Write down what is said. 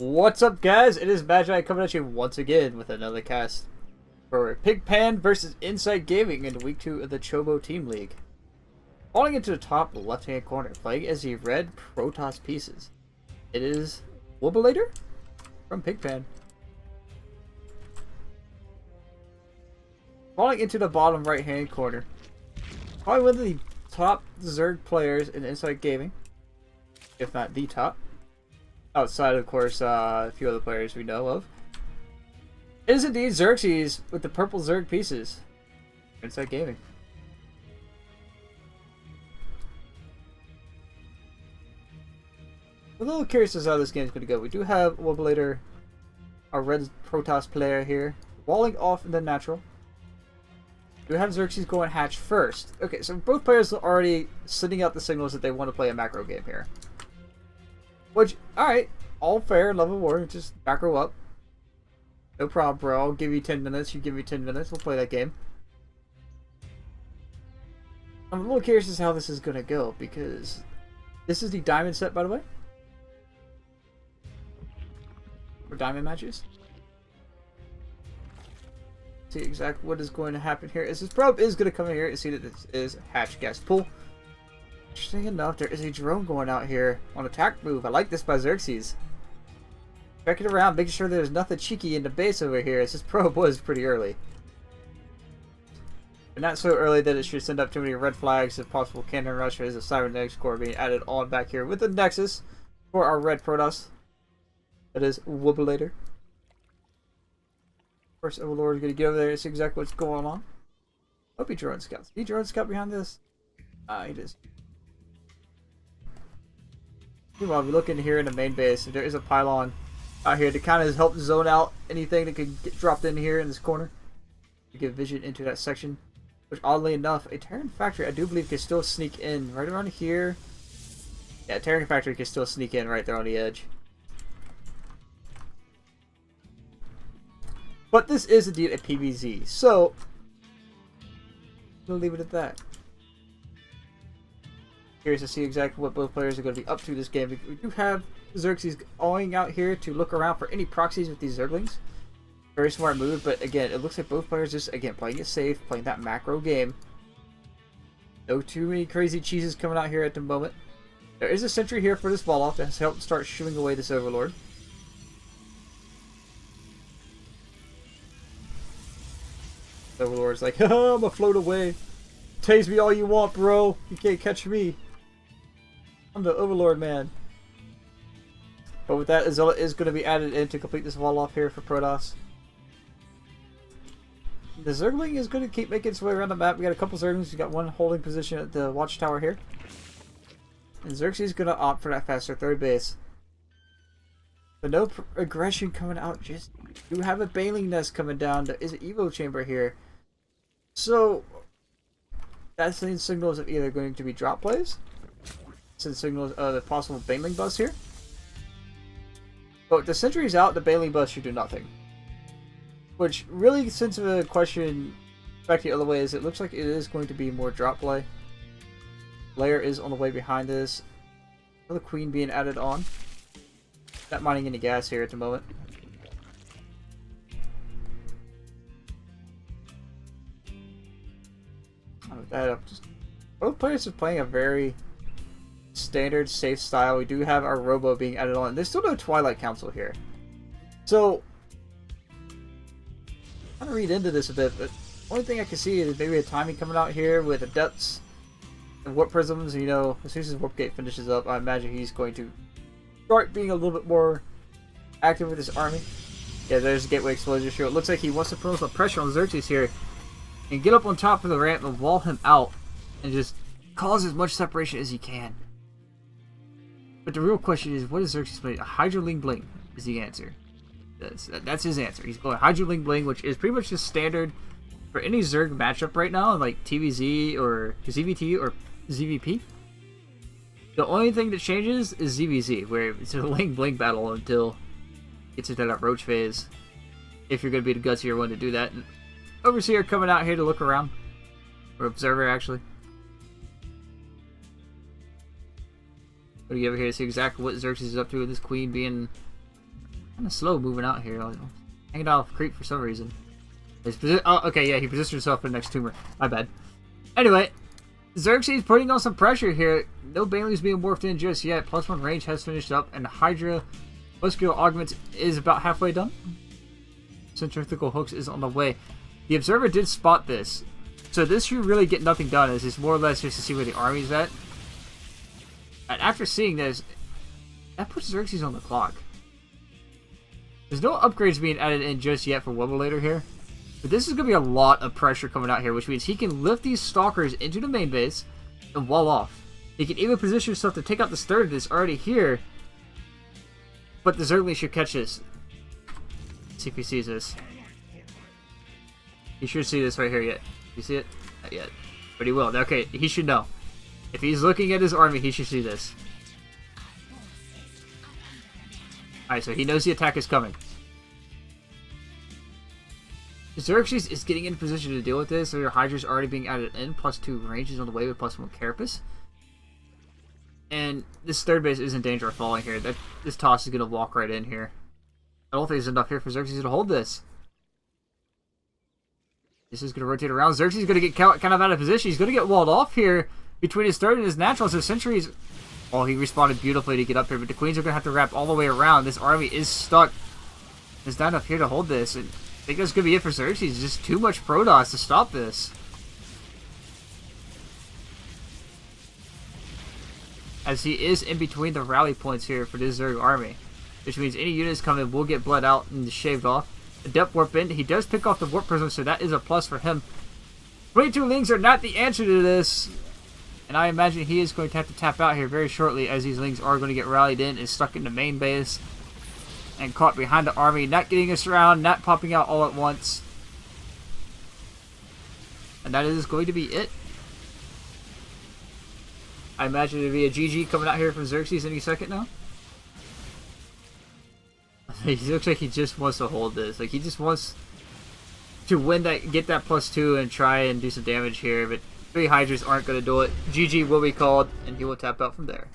What's up, guys? It is Magi coming at you once again with another cast for PigPan versus Ingt Gaming in week 2 of the Chobo Team League. Falling into the top left-hand corner, playing as the red Protoss pieces. It is Wobulator from PigPan. Falling into the bottom right-hand corner, probably one of the top Zerg players in Ingt Gaming, if not the top. Outside, of course, a few other players we know of. It is indeed Xergxes with the purple Zerg pieces. Ingt Gaming. I'm a little curious as to how this game is going to go. We do have Wobulator, our red Protoss player here, walling off in the natural. We have Xergxes going hatch first. Okay, so both players are already sending out the signals that they want to play a macro game here. Which, alright, all fair, love of war, just macro up. No problem, bro. I'll give you 10 minutes, you give me 10 minutes, we'll play that game. I'm a little curious as to how this is going to go, because this is the diamond set, by the way. For diamond matches. See exactly what is going to happen here. This probe is going to come in here and see that this is hatch guest pool. Interesting enough, there is a drone going out here on attack move. I like this by Xergxes. Checking around, making sure there's nothing cheeky in the base over here, as this probe was pretty early. But not so early that it should send up too many red flags of possible cannon rushes, a cybernetics core being added on back here with the Nexus for our red Protoss. That is Wobulator. First Overlord is going to get over there and see exactly what's going on. Hope he drone scouts. He drone scout behind this? Ah, he does. Meanwhile, we look in here in the main base, there is a pylon out here to kind of help zone out anything that could get dropped in here in this corner to give vision into that section. Which, oddly enough, a Terran Factory I do believe can still sneak in right around here. Yeah, Terran Factory can still sneak in right there on the edge. But this is indeed a PvZ, so we'll leave it at that. Curious to see exactly what both players are going to be up to this game. We do have Xergxes going out here to look around for any proxies with these Zerglings. Very smart move, but again, it looks like both players just, again, playing it safe, playing that macro game. No too many crazy cheeses coming out here at the moment. There is a sentry here for this Voloff that has helped start shooing away this Overlord. The Overlord's like, haha, I'm gonna float away. Tase me all you want, bro. You can't catch me. I'm the Overlord, man. But with that, Zealot is going to be added in to complete this wall off here for Protoss. The Zergling is going to keep making its way around the map. We got a couple Zerglings. We got one holding position at the watchtower here. And Xerxes is going to opt for that faster third base. But no aggression coming out. Just you have a Baneling Nest coming down. There is an Evo chamber here. So that sends signals of either going to be drop plays. Send signals of the possible Baneling bust here. But with the sentries out, the Baneling bust should do nothing. Which really sends a question back the other way, is it looks like it is going to be more drop play. Layer is on the way behind this. Another Queen being added on. Not mining any gas here at the moment. With that up, just both players are playing a very standard, safe style. We do have our Robo being added on. There's still no Twilight Council here. So, I'm going to read into this a bit, but the only thing I can see is maybe a timing coming out here with Adepts and Warp Prisms. You know, as soon as his Warp Gate finishes up, I imagine he's going to start being a little bit more active with his army. Yeah, there's a Gateway Explosion show. It looks like he wants to put some pressure on Xerxes here and get up on top of the ramp and wall him out and just cause as much separation as he can. But the real question is, what is Xerxes playing? A Hydroling Bling is the answer. That's his answer. He's going Hydroling Bling, which is pretty much just standard for any Zerg matchup right now, like TVZ or ZVT or ZVP. The only thing that changes is ZVZ, where it's a Ling Bling battle until it gets into that Roach phase. If you're going to be the gutsier one to do that. And Overseer coming out here to look around. Or Observer, actually. What do you over here to see exactly what Xerxes is up to with his Queen being Kind of slow moving out here. Hanging out off creep for some reason. Oh, okay, yeah, he positioned himself for the next tumor. My bad. Anyway, Xergxes putting on some pressure here. No Banelings being morphed in just yet. +1 range has finished up, and the Hydra muscular augment is about halfway done. Centrifugal hooks is on the way. The observer did spot this, so this should really get nothing done. This is more or less just to see where the army's at. And after seeing this, that puts Xergxes on the clock. There's no upgrades being added in just yet for Wobulator here. But this is going to be a lot of pressure coming out here, which means he can lift these stalkers into the main base and wall off. He can even position himself to take out the third that's already here. But the Xergxes should catch this. Let's see if he sees this. He should see this right here yet. You see it? Not yet. But he will. Okay, he should know. If he's looking at his army, he should see this. Alright, so he knows the attack is coming. Xergxes is getting in position to deal with this, so your Hydra's already being added in, +2 ranges on the way with +1 carapace. And this third base is in danger of falling here. This toss is going to walk right in here. I don't think there's enough here for Xergxes to hold this. This is going to rotate around. Xergxes is going to get kind of out of position. He's going to get walled off here between his third and his natural. So Sentries... Oh, he responded beautifully to get up here, but the Queens are going to have to wrap all the way around. This army is stuck. There's not enough here to hold this. And I think that's going to be it for Xergxes. Just too much Protoss to stop this. As he is in between the rally points here for this Zerg army. Which means any units coming will get bled out and shaved off. The depth warp in. He does pick off the warp prism, so that is a plus for him. 22 Lings are not the answer to this. And I imagine he is going to have to tap out here very shortly, as these Lings are going to get rallied in and stuck in the main base. And caught behind the army, not getting us around, not popping out all at once. And that is going to be it. I imagine it'll be a GG coming out here from Xergxes any second now. He looks like he just wants to hold this. Like, he just wants to win that, get that +2 and try and do some damage here. But 3 Hydras aren't going to do it. GG will be called, and he will tap out from there.